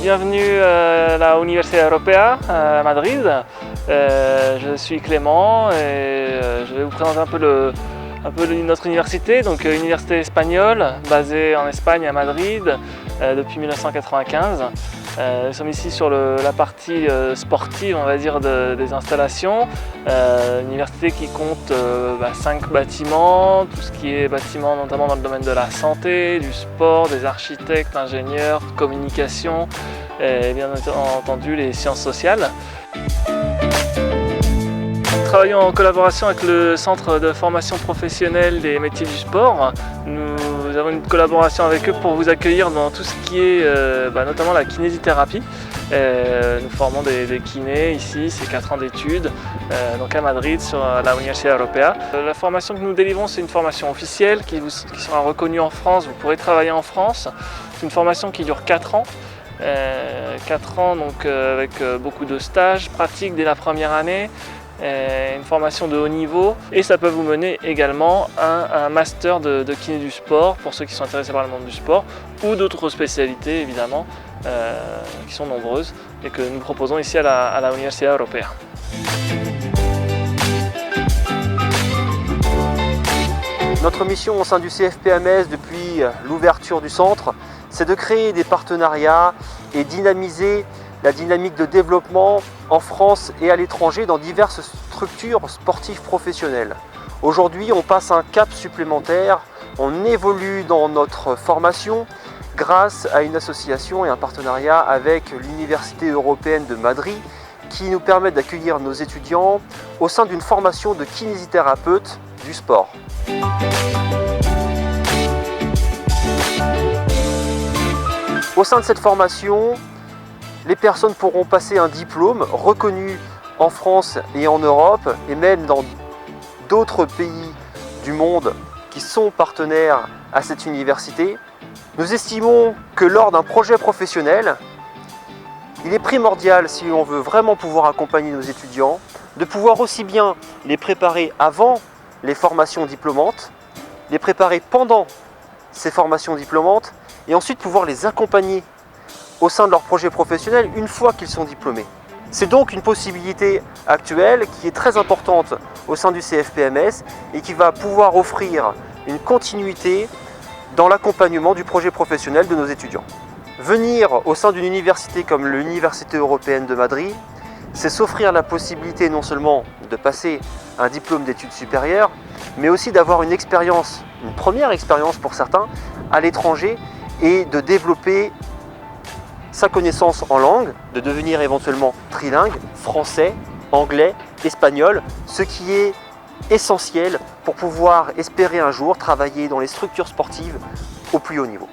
bienvenue à la Universidad Europea à Madrid. Je suis Clément et je vais vous présenter un peu notre université, donc université espagnole basée en Espagne à Madrid depuis 1995. Nous sommes ici sur la partie sportive, on va dire, des installations. Université qui compte 5 bâtiments, tout ce qui est bâtiments notamment dans le domaine de la santé, du sport, des architectes, ingénieurs, communication et bien entendu les sciences sociales. Nous travaillons en collaboration avec le Centre de formation professionnelle des métiers du sport. Nous avons une collaboration avec eux pour vous accueillir dans tout ce qui est notamment la kinésithérapie. Nous formons des kinés ici, c'est 4 ans d'études, donc à Madrid sur la Universidad Europea. La formation que nous délivrons, c'est une formation officielle qui sera reconnue en France, vous pourrez travailler en France. C'est une formation qui dure 4 ans. 4 ans donc, avec beaucoup de stages pratiques dès la première année. Une formation de haut niveau et ça peut vous mener également à un master de kiné du sport pour ceux qui sont intéressés par le monde du sport ou d'autres spécialités évidemment qui sont nombreuses et que nous proposons ici à la Universidad Europea. Notre mission au sein du CFPMS depuis l'ouverture du centre, c'est de créer des partenariats et dynamiser la dynamique de développement en France et à l'étranger dans diverses structures sportives professionnelles. Aujourd'hui, on passe un cap supplémentaire, on évolue dans notre formation grâce à une association et un partenariat avec l'Université européenne de Madrid qui nous permet d'accueillir nos étudiants au sein d'une formation de kinésithérapeute du sport. Au sein de cette formation, les personnes pourront passer un diplôme reconnu en France et en Europe et même dans d'autres pays du monde qui sont partenaires à cette université. Nous estimons que lors d'un projet professionnel, il est primordial, si on veut vraiment pouvoir accompagner nos étudiants, de pouvoir aussi bien les préparer avant les formations diplômantes, les préparer pendant ces formations diplômantes et ensuite pouvoir les accompagner au sein de leur projet professionnel une fois qu'ils sont diplômés. C'est donc une possibilité actuelle qui est très importante au sein du CFPMS et qui va pouvoir offrir une continuité dans l'accompagnement du projet professionnel de nos étudiants. Venir au sein d'une université comme l'Université européenne de Madrid, c'est s'offrir la possibilité non seulement de passer un diplôme d'études supérieures, mais aussi d'avoir une expérience, une première expérience pour certains, à l'étranger et de développer sa connaissance en langue, de devenir éventuellement trilingue, français, anglais, espagnol, ce qui est essentiel pour pouvoir espérer un jour travailler dans les structures sportives au plus haut niveau.